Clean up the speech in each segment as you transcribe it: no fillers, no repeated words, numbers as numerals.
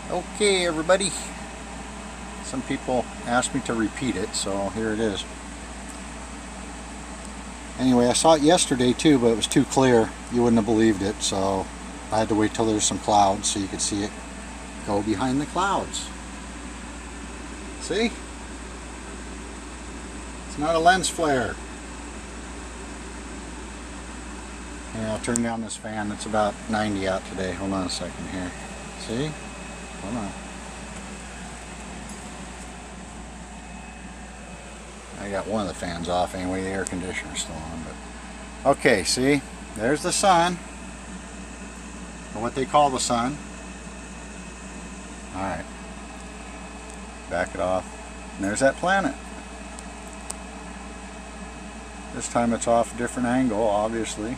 Okay, everybody. Some people asked me to repeat it, so here it is. Anyway, I saw it yesterday too, but it was too clear. You wouldn't have believed it, so I had to wait till there's some clouds so you could see it go behind the clouds. See? It's not a lens flare. Yeah, I'll turn down this fan. It's about 90 out today. Hold on a second here. See? Hold on. I got one of the fans off anyway, the air conditioner's still on. But okay, see? There's the sun. Or what they call the sun. Alright. Back it off. And there's that planet. This time it's off a different angle, obviously.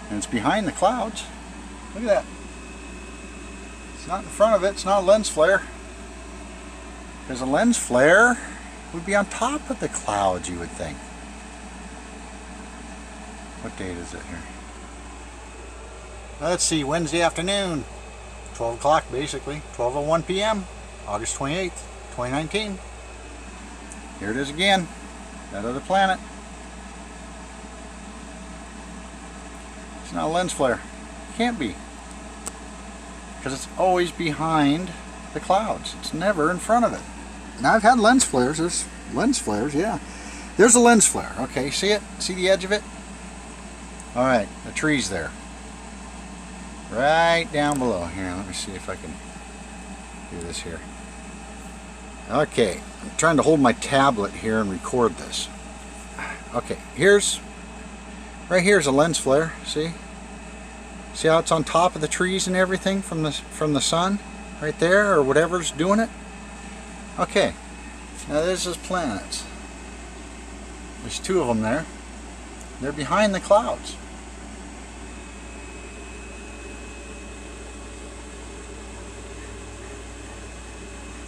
And it's behind the clouds. Look at that. It's not in front of it. It's not a lens flare. Because a lens flare would be on top of the clouds, you would think. What date is it here? Let's see, Wednesday afternoon. 12 o'clock basically. 12:01 p.m. August 28th, 2019. Here it is again. That other planet. It's not a lens flare. It can't be. Because it's always behind the clouds. It's never in front of it. Now I've had lens flares. There's lens flares, yeah. There's a lens flare. Okay, see it? See the edge of it? Alright, the tree's there. Right down below. Here, let me see if I can do this here. Okay, I'm trying to hold my tablet here and record this. Okay, right here's a lens flare, see? See how it's on top of the trees and everything from the sun? Right there, or whatever's doing it? Okay, now there's those planets. There's two of them there. They're behind the clouds.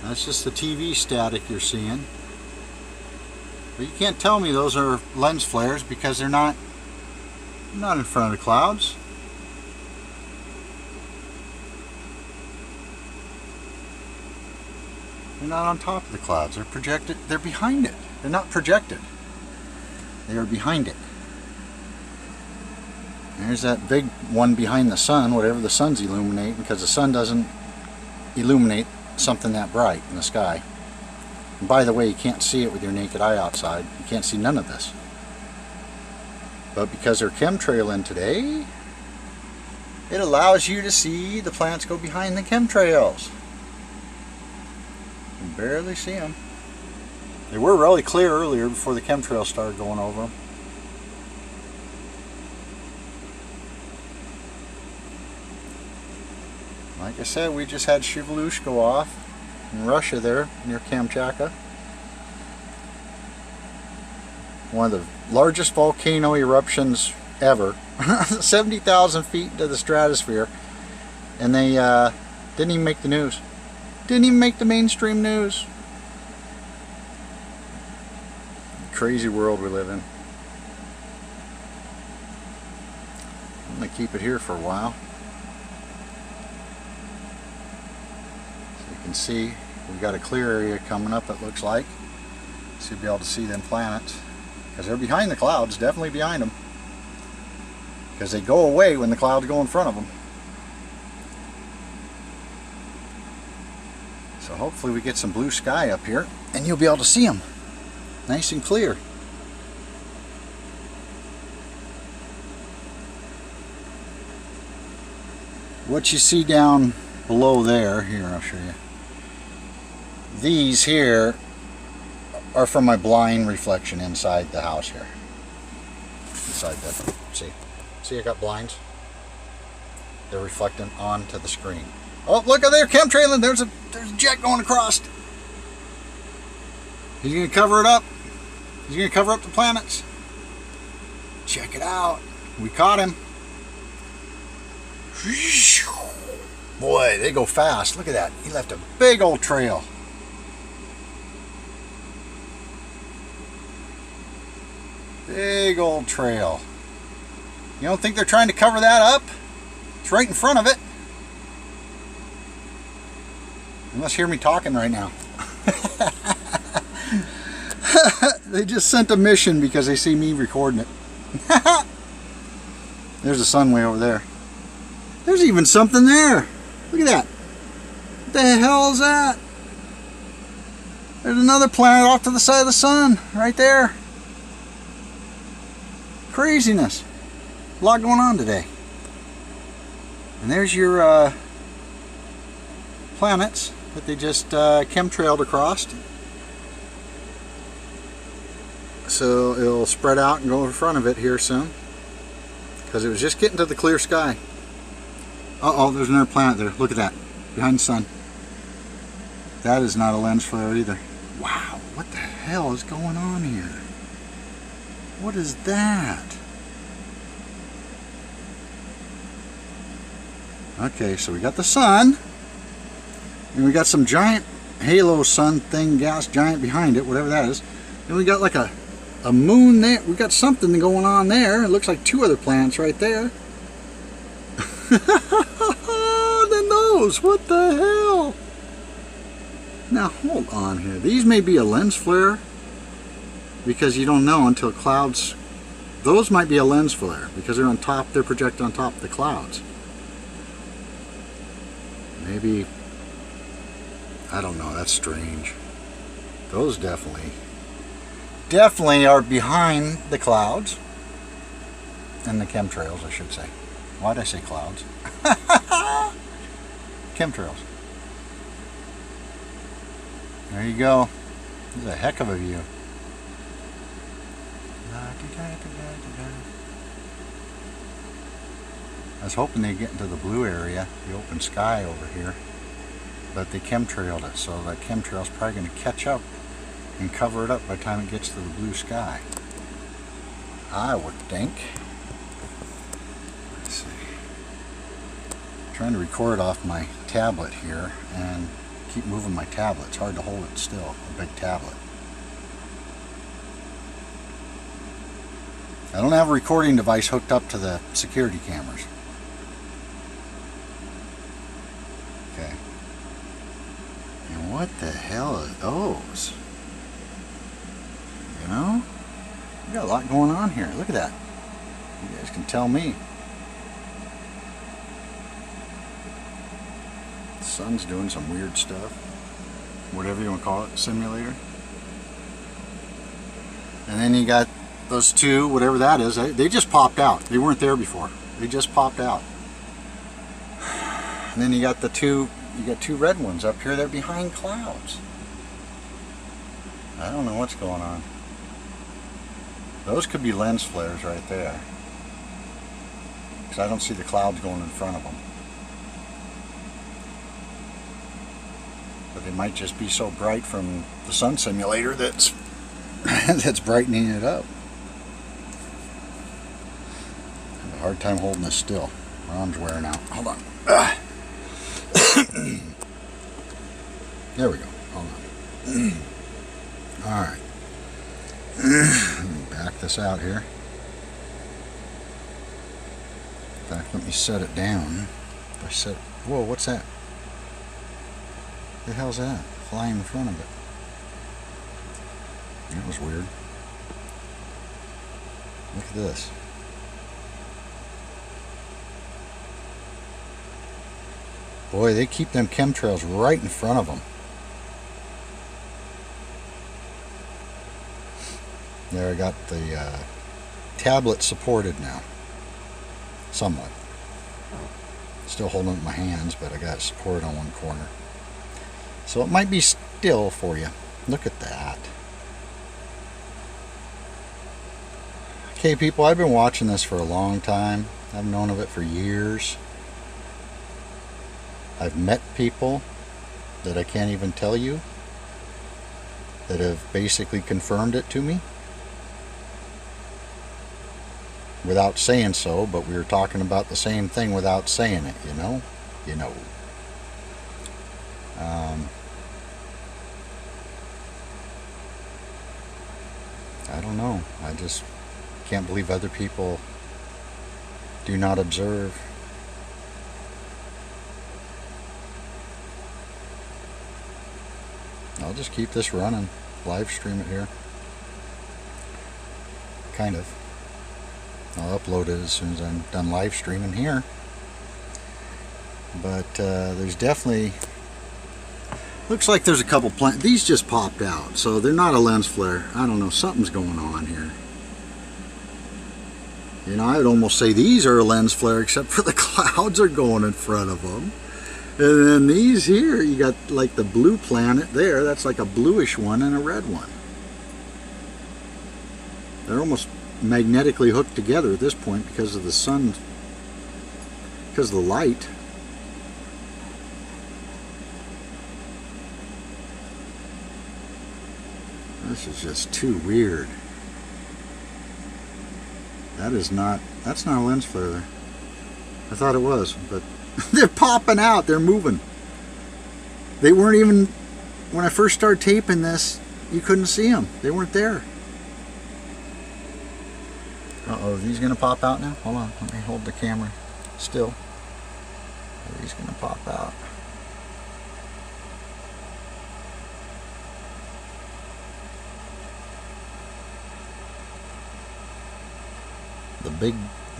That's just the TV static you're seeing. But you can't tell me those are lens flares because they're not in front of the clouds. They're not on top of the clouds. They're projected. They're behind it. They're not projected. They are behind it. There's that big one behind the sun, whatever the sun's illuminating, because the sun doesn't illuminate something that bright in the sky. And by the way, you can't see it with your naked eye outside. You can't see none of this. But because they're chemtrailing today, it allows you to see the planets go behind the chemtrails. You can barely see them. They were really clear earlier before the chemtrails started going over them. Like I said, we just had Shivalush go off in Russia there, near Kamchatka. One of the largest volcano eruptions ever. 70,000 feet into the stratosphere. And they didn't even make the news. Didn't even make the mainstream news. Crazy world we live in. I'm going to keep it here for a while. So you can see we've got a clear area coming up, it looks like. So you'll be able to see them planets. Because they're behind the clouds, definitely behind them. Because they go away when the clouds go in front of them. So hopefully we get some blue sky up here and you'll be able to see them. Nice and clear. What you see down below there, here I'll show you. These here are from my blind reflection inside the house here. Inside the, see I got blinds? They're reflecting onto the screen. Oh, look at there, chemtrailing. There's a jet going across. He's going to cover it up. He's going to cover up the planets. Check it out. We caught him. Boy, they go fast. Look at that. He left a big old trail. Big old trail. You don't think they're trying to cover that up? It's right in front of it. You must hear me talking right now. They just sent a mission because they see me recording it. There's the sun way over there. There's even something there. Look at that. What the hell is that? There's another planet off to the side of the sun, right there. Craziness. A lot going on today. And there's your planets that they just chemtrailed across. So it'll spread out and go in front of it here soon. Because it was just getting to the clear sky. Uh-oh, there's another planet there. Look at that. Behind the sun. That is not a lens flare either. Wow, what the hell is going on here? What is that? Okay, so we got the sun. And we got some giant halo sun thing, gas giant behind it, whatever that is. And we got like a moon there. We got something going on there. It looks like two other planets right there. Then those, what the hell? Now hold on here. These may be a lens flare because you don't know until clouds. Those might be a lens flare because they're on top. They're projected on top of the clouds. Maybe. I don't know. That's strange. Those definitely are behind the clouds and the chemtrails, I should say. Why'd I say clouds? Chemtrails. There you go. This is a heck of a view. I was hoping they'd get into the blue area, the open sky over here, but they chemtrailed it, so that chemtrail's probably going to catch up and cover it up by the time it gets to the blue sky. I would think. Let's see. I'm trying to record off my tablet here and keep moving my tablet. It's hard to hold it still, a big tablet. I don't have a recording device hooked up to the security cameras. Okay. And what the hell are those? You know? We got a lot going on here. Look at that. You guys can tell me. The sun's doing some weird stuff. Whatever you want to call it. Simulator. And then you got those two, whatever that is. They just popped out. They weren't there before. They just popped out. And then you got the two. You got two red ones up here. They're behind clouds. I don't know what's going on. Those could be lens flares right there. Because I don't see the clouds going in front of them. But they might just be so bright from the sun simulator that's that's brightening it up. I have a hard time holding this still. My arm's wearing out. Hold on. There we go. Hold on. Alright. Back this out here. In fact, let me set it down. If I set. Whoa, what's that? The hell's that? Flying in front of it. That was weird. Look at this. Boy, they keep them chemtrails right in front of them. There, I got the tablet supported now. Somewhat. Still holding it in my hands, but I got it supported on one corner. So it might be still for you. Look at that. Okay, people, I've been watching this for a long time. I've known of it for years. I've met people that I can't even tell you that have basically confirmed it to me without saying so, but we were talking about the same thing without saying it, you know? You know. I don't know. I just can't believe other people do not observe. I'll just keep this running, live stream it here. Kind of. I'll upload it as soon as I'm done live streaming here. But there's definitely, looks like there's a couple these just popped out, so they're not a lens flare. I don't know, something's going on here. You know, I would almost say these are a lens flare, except for the clouds are going in front of them. And then these here, you got like the blue planet there, that's like a bluish one and a red one. They're almost magnetically hooked together at this point because of the sun, because of the light. This is just too weird. That's not a lens flare there. I thought it was, but they're popping out, they're moving. They weren't even, when I first started taping this, you couldn't see them. They weren't there. Uh-oh, are these gonna pop out now? Hold on, let me hold the camera still. Are these gonna pop out? The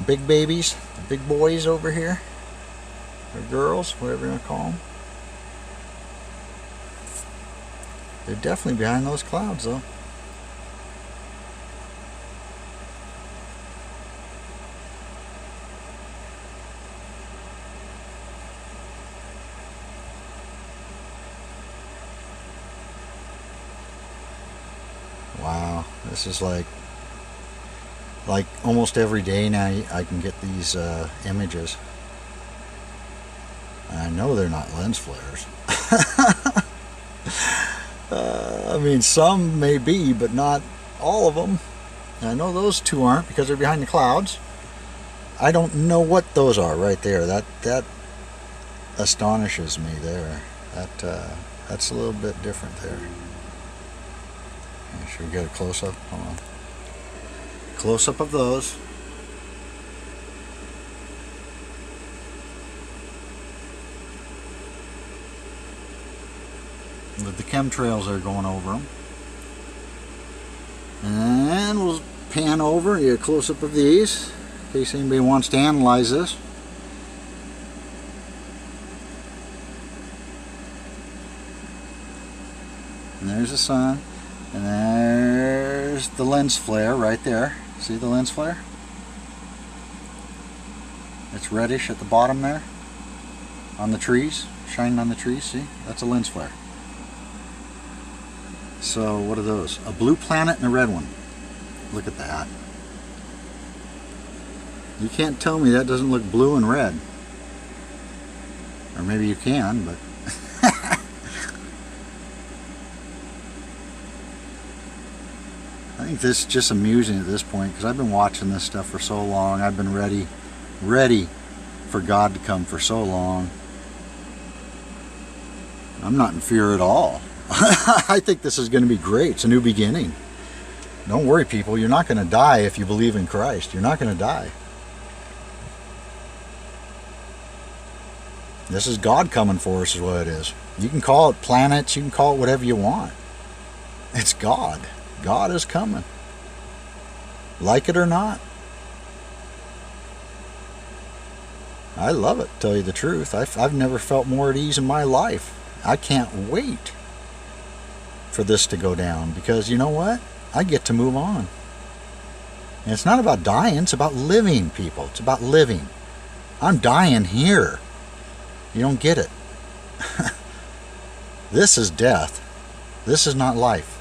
big babies, the big boys over here, or girls, whatever you want to call them. They're definitely behind those clouds, though. Wow, this is like almost every day now I can get these images. I know they're not lens flares. I mean, some may be, but not all of them. I know those two aren't because they're behind the clouds. I don't know what those are right there. That astonishes me there. That's a little bit different there. Should we get a close-up? Hold on. Close-up of those. With the chemtrails that are going over them. And we'll pan over and get a close-up of these in case anybody wants to analyze this. And there's the sun. And there's the lens flare right there. See the lens flare? It's reddish at the bottom there. On the trees. Shining on the trees, see? That's a lens flare. So what are those? A blue planet and a red one. Look at that. You can't tell me that doesn't look blue and red. Or maybe you can, but... I think this is just amusing at this point because I've been watching this stuff for so long. I've been ready for God to come for so long. I'm not in fear at all. I think this is going to be great. It's a new beginning. Don't worry, people. You're not going to die if you believe in Christ. You're not going to die. This is God coming for us is what it is. You can call it planets. You can call it whatever you want. It's God. God is coming. Like it or not. I love it, to tell you the truth. I've never felt more at ease in my life. I can't wait for this to go down because you know what? I get to move on. And it's not about dying, it's about living, people. It's about living. I'm dying here. You don't get it. This is death. This is not life.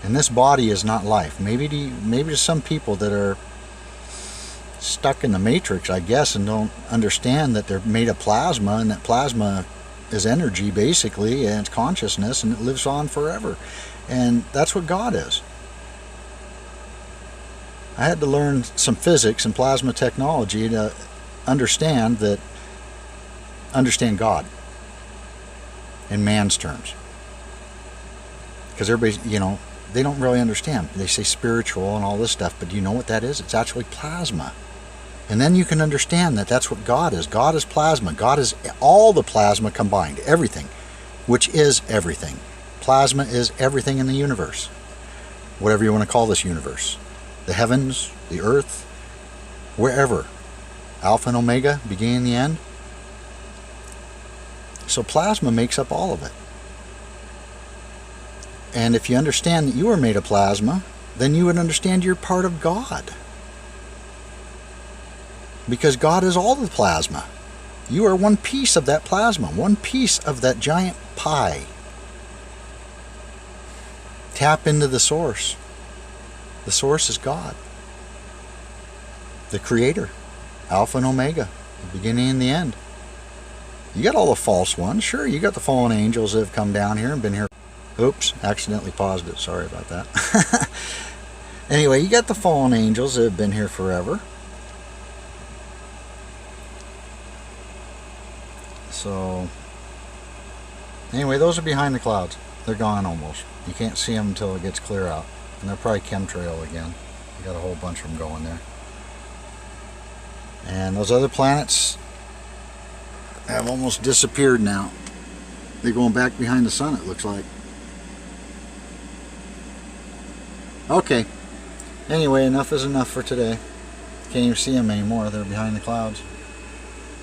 And this body is not life. Maybe to some people that are stuck in the matrix, I guess, and don't understand that they're made of plasma, and that plasma is energy, basically, and it's consciousness, and it lives on forever. And that's what God is. I had to learn some physics and plasma technology to understand God in man's terms. Because everybody, you know, they don't really understand. They say spiritual and all this stuff, but do you know what that is? It's actually plasma. And then you can understand that that's what God is. God is plasma. God is all the plasma combined, everything, which is everything. Plasma is everything in the universe. Whatever you want to call this universe. The heavens, the earth, wherever. Alpha and Omega, beginning and the end. So plasma makes up all of it. And if you understand that you are made of plasma, then you would understand you're part of God. Because God is all the plasma. You are one piece of that plasma, one piece of that giant pie. Tap into the source. The source is God. The creator. Alpha and Omega. The beginning and the end. You got all the false ones. Sure, you got the fallen angels that have come down here and been here. Oops, accidentally paused it. Sorry about that. Anyway, you got the fallen angels that have been here forever. So, anyway, those are behind the clouds. They're gone almost. You can't see them until it gets clear out. And they're probably chemtrail again. You got a whole bunch of them going there. And those other planets have almost disappeared now. They're going back behind the sun, it looks like. Okay. Anyway, enough is enough for today. Can't even see them anymore. They're behind the clouds.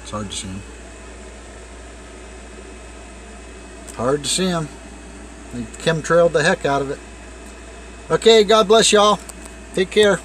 It's hard to see them. Hard to see them. They chemtrailed the heck out of it. Okay, God bless y'all. Take care.